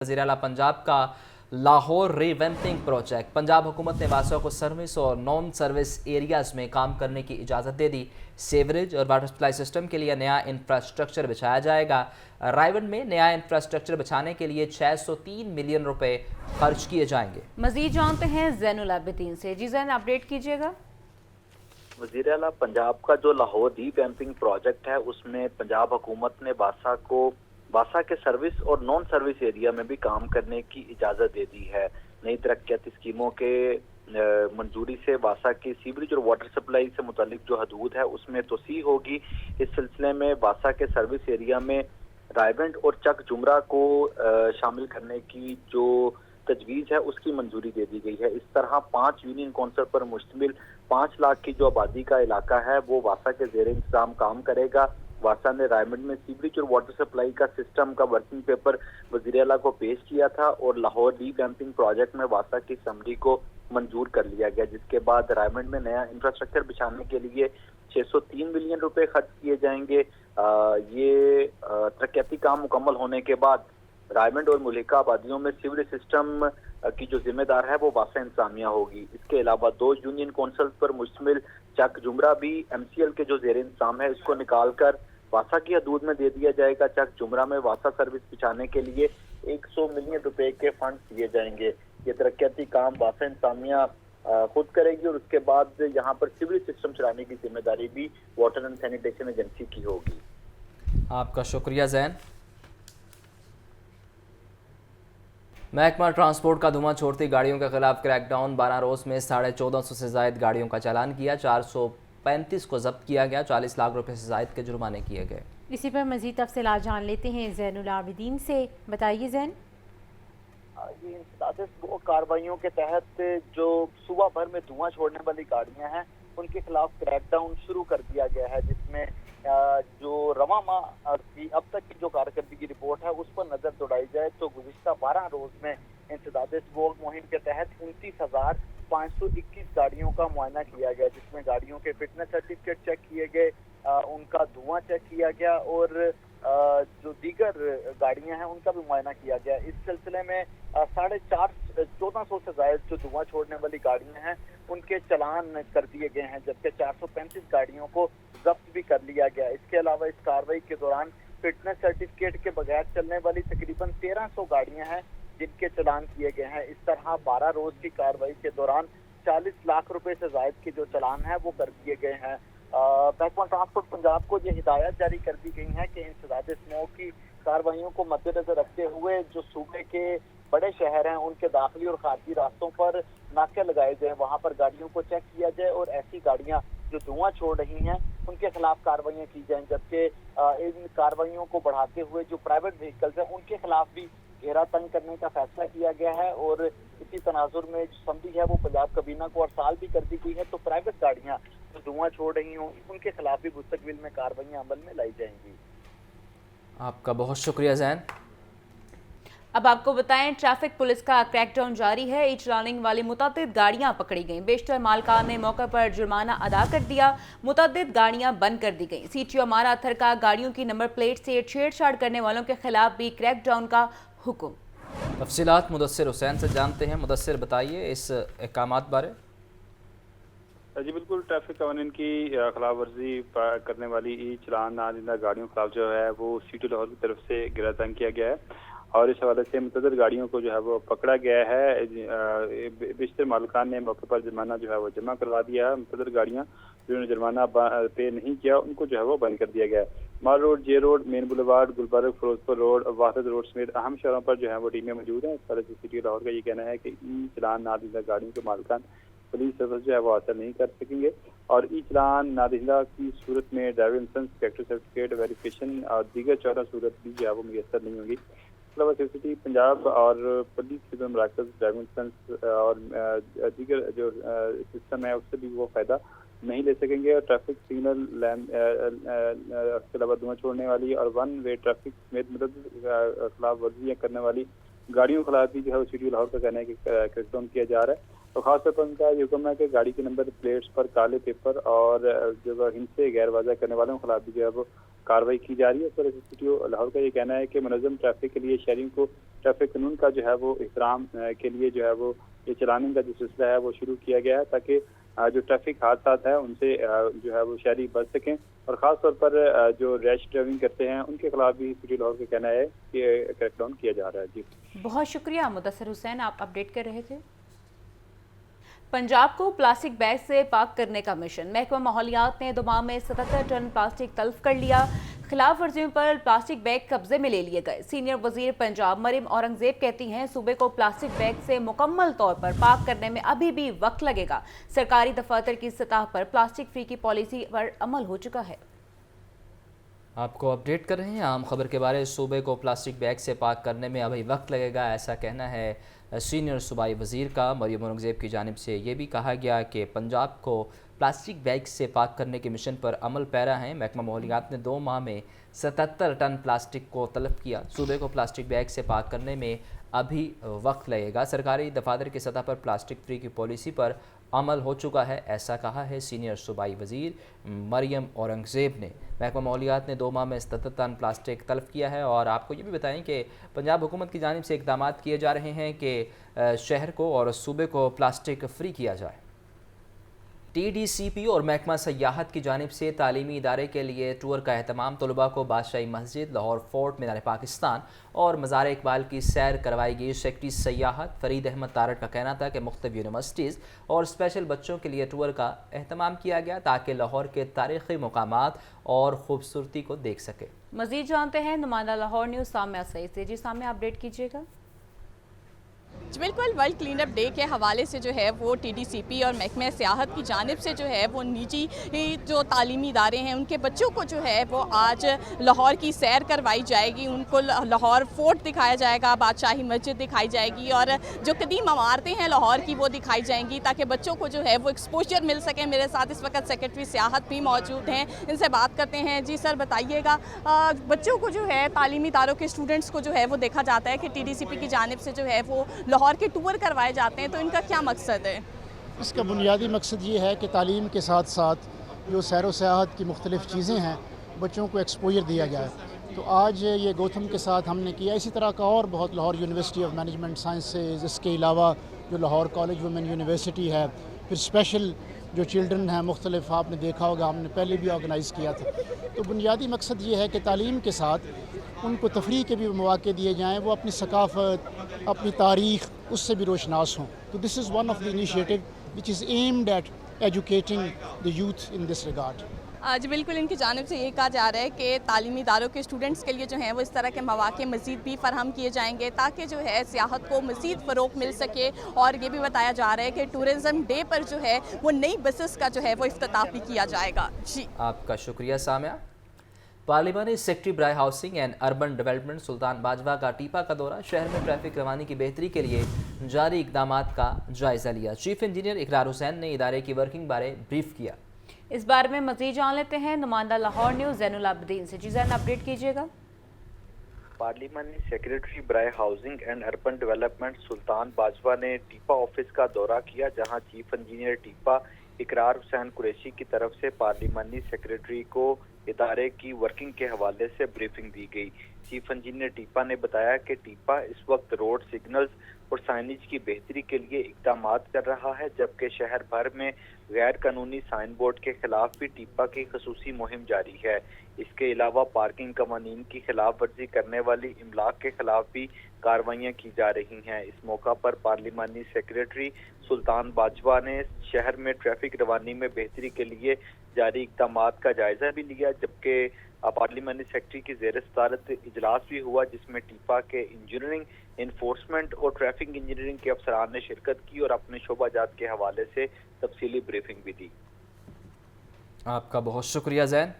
वज़ीर आला पंजाब का लाहौर रीवैम्पिंग प्रोजेक्ट। पंजाब हुकूमत ने वासा को सर्विस और नॉन सर्विस एरियाज़ में काम करने की इजाज़त दे दी। सीवरेज और वाटर सप्लाई सिस्टम के लिए नया इंफ्रास्ट्रक्चर बिछाया जाएगा। रायवंड में नया इंफ्रास्ट्रक्चर बिछाने के लिए 603 मिलियन रुपए खर्च किए जाएंगे। मजीद जानते हैं ज़ैनुल आबिदीन से। जी ज़ैन, अपडेट कीजिएगा। वज़ीर आला पंजाब का जो लाहौर रीवैम्पिंग प्रोजेक्ट है उसमें पंजाब हुकूमत ने वासा के सर्विस और नॉन सर्विस एरिया में भी काम करने की इजाज़त दे दी है। नई तरक्याती स्कीमों के मंजूरी से वासा की सीवरेज और वाटर सप्लाई से मुतालिक जो हदूद है उसमें तोसी होगी। इस सिलसिले में वासा के सर्विस एरिया में रायवंड और चक जुमरा को शामिल करने की जो तजवीज़ है उसकी मंजूरी दे दी गई है। इस तरह 5 यूनियन कौंसल पर मुश्तमिल 5 लाख की जो आबादी का इलाका है वो वासा के ज़ेर इंतजाम काम करेगा। वासा ने रायवंड में सीवरेज और वाटर सप्लाई का सिस्टम का वर्किंग पेपर वज़ीर आला को पेश किया था और लाहौर रीवैम्पिंग प्रोजेक्ट में वासा की असम्बली को मंजूर कर लिया गया, जिसके बाद रायवंड में नया इंफ्रास्ट्रक्चर बिछाने के लिए 603 मिलियन रुपए खर्च किए जाएंगे। ये तरक्याती काम मुकम्मल होने के बाद रायवंड और मुल्हिका आबादियों में सीवरेज सिस्टम की जो जिम्मेदार है वो वासा इंतजामिया होगी। इसके अलावा 2 यूनियन कौंसल पर मुश्तमिल चक जुमरा भी MCL के जो ज़ेर इंतजाम है इसको निकाल कर वासा की हदूद में दे दिया जाएगा। चक जुमरा में वासा सर्विस बिछाने के लिए 100 मिलियन रुपए के फंड दिए जाएंगे। ये तरक्याती काम वासा इंतजामिया खुद करेगी और उसके बाद यहाँ पर सीवरेज सिस्टम चलाने की जिम्मेदारी भी वाटर एंड सैनिटेशन एजेंसी की होगी। आपका शुक्रिया ज़ैन। महकमा ट्रांसपोर्ट का धुआं छोड़ती गाड़ियों के खिलाफ क्रैकडाउन। 12 रोज़ में 1450 से ज़ायद गाड़ियों का चालान किया, 435 को जब्त किया गया, 40 लाख रुपए से ज़ायद के जुर्माने किए गए। इसी पर मज़ीद तफसीलात जान लेते हैं ज़ैनुल आबिदीन से। बताइए ज़ैन। ये इंसदाद वो कार्रवाइयों के तहत जो सुबह भर में धुआं छोड़ने वाली गाड़ियां हैं उनके खिलाफ क्रैकडाउन शुरू कर दिया गया है, जिसमें जो रवा माह की अब तक की जो कारकर्दगी की रिपोर्ट है उस पर नजर दौड़ाई जाए तो गुज़िश्ता 12 रोज में इंसदाद स्मोक मुहिम के तहत 29,521 गाड़ियों का मुआयना किया गया, जिसमें गाड़ियों के फिटनेस सर्टिफिकेट चेक किए गए, उनका धुआं चेक किया गया और जो दीगर गाड़ियां हैं उनका भी मुआयना किया गया। इस सिलसिले में 1450 से ज्यादा जो धुआं छोड़ने वाली गाड़ियां हैं उनके चालान कर दिए गए हैं, जबकि 435 गाड़ियों को जब्त भी कर लिया गया। इसके अलावा इस कार्रवाई के दौरान फिटनेस सर्टिफिकेट के बगैर चलने वाली तकरीबन 1300 गाड़ियां हैं जिनके चालान किए गए हैं। इस तरह 12 रोज की कार्रवाई के दौरान 40 लाख रुपए से ज्यादा के जो चालान है वो कर दिए गए हैं। महकमा ट्रांसपोर्ट पंजाब को ये हिदायत जारी कर दी गई है कि इंसदाद स्मोक की कार्रवाइयों को मद्देनजर रखते हुए जो सूबे के बड़े शहर हैं उनके दाखिली और खारजी रास्तों पर नाके लगाए जाए, वहां पर गाड़ियों को चेक किया जाए और ऐसी गाड़ियां जो धुआं छोड़ रही हैं उनके खिलाफ कार्रवाइयां की जाएं, जबकि इन कार्रवाइयों को बढ़ाते हुए जो प्राइवेट व्हीकल्स हैं उनके खिलाफ भी घेरा तंग करने का फैसला किया गया है। और इसी तनाजुर में जो असम्बली है वो पंजाब कबीना को अरसाल भी कर दी गई है, तो प्राइवेट गाड़ियां जो धुआं छोड़ रही होंगी उनके खिलाफ भी मुस्तकबिल में कार्रवाइयां अमल में लाई जाएंगी। आपका बहुत शुक्रिया ज़ैन। अब आपको बताएं, ट्रैफिक पुलिस का क्रैकडाउन जारी है। ई चलानिंग वाली मुतअद्दिद गाड़ियां पकड़ी गईं। बेशतर मालकान ने मौके पर जुर्माना अदा कर दिया। मुतअद्दिद गाड़ियां बंद कर दी गईं। CTO अमारा अत्थर का गाड़ियों की नंबर प्लेट से छेड़छाड़ करने वालों के खिलाफ भी क्रैकडाउन का हुक्म। तफसीलात मुदस्सिर हुसैन से जानते हैं। मुदस्सिर, बताइए इस अहकामात बारे। जी बिल्कुल, ट्रैफिक कानून की खिलाफ वर्जी करने वाली ई चलान नादिंदा गाड़ियों के खिलाफ जो है वो CTO लाहौर की तरफ से गिरा तंग किया गया है और इस हवाले से मुतअद्दिद गाड़ियों को जो है वो पकड़ा गया है। बेशतर मालिकान ने मौके पर जुर्माना जो है वो जमा करवा दिया है। मुतअद्दिद गाड़ियाँ जिन्होंने जुर्माना पे नहीं किया उनको जो है वो बंद कर दिया गया है। Mall road, J road, main boulevard, Gulberg, Ferozepur road, Wahid road समेत अहम शहरों पर जो है वो टीमें मौजूद हैं। इस तरह से CTO लाहौर का ये कहना है कि ई चलान नादिंदा गाड़ियों के मालिकान पुलिस सर्विस जो है वो हासिल नहीं कर सकेंगे और ई चलान नादिंदा की सूरत में driving licence, tractor certificate verification और दीगर 14 सूरत भी जो है वो मुयसर नहीं होंगी। अलावा सिटी पंजाब और पुलिस के मराकज ड्राइविंग लाइसेंस और दीगर जो सिस्टम है उससे भी वो फ़ायदा नहीं ले सकेंगे और ट्रैफिक सिग्नल लैन इसके अलावा धुआं छोड़ने वाली और 1 वे ट्रैफिक समेत मदद खिलाफ वर्जियाँ करने वाली गाड़ियों के खिलाफ भी जो है CTO लाहौर का कहना है कि क्रैकडाउन किया जा रहा है तो खास तौर पर उनका ये हुक्म है कि गाड़ी के नंबर प्लेट्स पर काले पेपर और जो हिंद से गैर वाज़ा करने वालों के खिलाफ भी जो है वो कार्रवाई की जा रही है। पर एसएसपीटीओ लाहौर का ये कहना है कि मुनज़्ज़म ट्रैफिक के लिए शहरियों को ट्रैफिक कानून का जो है वो एहतराम के लिए जो है वो ये चलाने का जो सिलसिला है वो शुरू किया गया है, ताकि जो ट्रैफिक हादसा है उनसे जो है वो शहरी बच सकें। और ख़ास तौर पर जो रैश ड्राइविंग करते हैं उनके खिलाफ भी सिटी लाहौर का कहना है कि क्रैकडाउन किया जा रहा है। जी बहुत शुक्रिया मुदस्सिर हुसैन, आप अपडेट कर रहे थे। पंजाब को प्लास्टिक बैग से पाक करने का मिशन। महकमा माहौलियात ने 2 माह में 77 टन प्लास्टिक तल्फ कर लिया। खिलाफ वर्जियों पर प्लास्टिक बैग कब्जे में ले लिए गए। सीनियर वजीर पंजाब मरियम औरंगजेब कहती हैं सूबे को प्लास्टिक बैग से मुकम्मल तौर पर पाक करने में अभी भी वक्त लगेगा। सरकारी दफातर की सतह पर प्लास्टिक फ्री की पॉलिसी पर अमल हो चुका है। आपको अपडेट कर रहे हैं आम खबर के बारे। सूबे को प्लास्टिक बैग से पाक करने में अभी वक्त लगेगा, ऐसा कहना है सीनियर सूबाई वज़ीर का। मरियम औरंगजेब की जानिब से ये भी कहा गया कि पंजाब को प्लास्टिक बैग से पाक करने के मिशन पर अमल पैरा है। महकमा माहौलियात ने 2 माह में 77 टन प्लास्टिक को तलब किया। सूबे को प्लास्टिक बैग से पाक करने में अभी वक्त लगेगा। सरकारी दफातर की सतह पर प्लास्टिक फ्री की पॉलिसी पर अमल हो चुका है, ऐसा कहा है सीनियर सूबाई वज़ीर मरियम औरंगजेब ने। महकमा माहौलियात ने 2 माह में 77 टन प्लास्टिक तलब किया है। और आपको ये भी बताएं कि पंजाब हुकूमत की जानिब से इक़दाम किए जा रहे हैं कि शहर को और सूबे को प्लास्टिक फ्री किया जाए। TDCP और महकमा सयाहत की जानिब से तालीमी इदारे के लिए टूर का अहतमाम। तलबा को बादशाही मस्जिद, लाहौर फोर्ट, मीनार पाकिस्तान और मज़ार इकबाल की सैर करवाई गई। सेक्रेटरी सयाहत फरीद अहमद तारड़ का कहना था कि मुख्तलिफ यूनिवर्सिटीज़ और स्पेशल बच्चों के लिए टूर का अहतमाम किया गया ताकि लाहौर के तारीख़ी मकामात और ख़ूबसूरती को देख सके। मज़ीद जानते हैं नुमाइंदा लाहौर न्यूज़ साम्या सईद से। जी साम्या, अपडेट कीजिएगा। बिल्कुल, वर्ल्ड क्लीन अप डे के हवाले से जो है वो TDCP और महकमा सियाहत की जानिब से जो है वो निजी जो तालीमी इदारे हैं उनके बच्चों को जो है वो आज लाहौर की सैर करवाई जाएगी। उनको लाहौर फोर्ट दिखाया जाएगा, बादशाही मस्जिद दिखाई जाएगी और जो कदीम इमारतें हैं लाहौर की वो दिखाई जाएंगी ताकि बच्चों को जो है वो एक्सपोजर मिल सके। मेरे साथ इस वक्त सेक्रेटरी सियाहत भी मौजूद हैं, इनसे बात करते हैं। जी सर, बताइएगा बच्चों को जो है तालीमी इदारों के स्टूडेंट्स को जो है वो देखा जाता है कि TDCP की जानिब से जो है वो लाहौर के टूर करवाए जाते हैं, तो इनका क्या मकसद है? इसका बुनियादी मकसद ये है कि तालीम के साथ साथ जो सैर व सियाहत की मुख्तलिफ़ चीज़ें हैं बच्चों को एक्सपोजर दिया जाए। तो आज ये गौतम के साथ हमने किया। इसी तरह का और बहुत Lahore university of management sciences, इसके अलावा जो लाहौर कॉलेज वुमेन यूनिवर्सिटी है, फिर स्पेशल जो चिल्ड्रन हैं मुख्तलिफ आपने देखा होगा हमने पहले भी ऑर्गेनाइज़ किया था। तो बुनियादी मकसद ये है कि तालीम के साथ उनको तफरीह के भी मौके दिए जाएँ, वो अपनी सकाफ़त, अपनी तारीख़ उससे भी रोशनास हों। तो this is one of the initiative which is aimed at educating the youth in this regard. आज बिल्कुल इनकी जानिब से ये कहा जा रहा है कि तालीमी इदारों के स्टूडेंट्स के लिए जो है वो इस तरह के मौके मज़ीद भी फराहम किए जाएंगे ताकि जो है सियाहत को मज़ीद फ़रोग़ मिल सके। और ये भी बताया जा रहा है कि टूरिज़म डे पर जो है वो नई बसेस का जो है वो इफ्तिताह भी किया जाएगा। जी आपका शुक्रिया साम्या। पार्लिमानी सेक्रेटरी बराए housing and urban development Sultan Bajwa का टीपा का दौरा। शहर में ट्रैफिक रवानी की बेहतरी के लिए जारी इकदाम का जायज़ा लिया। चीफ इंजीनियर इकरार हुसैन ने इदारे की वर्किंग बारे ब्रीफ किया। इस बारे में मज़ीद जान लेते हैं नुमाइंदा लाहौर न्यूज़ ज़ैनुल आबिदीन से। जी ज़ैन, अपडेट कीजिएगा। पार्लिमानी सेक्रेटरी बराए housing and urban development Sultan Bajwa ने टीपा ऑफिस का दौरा किया, जहां चीफ इंजीनियर टीपा इकरार हुसैन कुरैशी की तरफ से पार्लिमानी सेक्रेटरी को इदारे की वर्किंग के हवाले से ब्रीफिंग दी गई। चीफ इंजीनियर टीपा ने बताया कि टीपा इस वक्त रोड सिग्नल्स और साइनेज की बेहतरी के लिए इकदाम कर रहा है, जबकि शहर भर में गैर कानूनी साइन बोर्ड के खिलाफ भी टीपा की खसूसी मुहिम जारी है। इसके अलावा पार्किंग कवानीन की खिलाफ वर्जी करने वाली इमलाक के खिलाफ भी कार्रवाइयाँ की जा रही हैं। इस मौका पर पार्लिमानी सेक्रेटरी सुल्तान बाजवा ने शहर में ट्रैफिक रवानी में बेहतरी के लिए जारी इकदाम का जायजा भी लिया, जबकि पार्लिमानी सेक्रेटरी की ज़ेर सदारत इजलास भी हुआ, जिसमें टीपा के इंजीनियरिंग, इन्फोर्समेंट और ट्रैफिक इंजीनियरिंग के अफसरान ने शिरकत की और अपने शोबाजात के हवाले से तफसीली ब्रीफिंग भी दी। आपका बहुत शुक्रिया ज़ैन।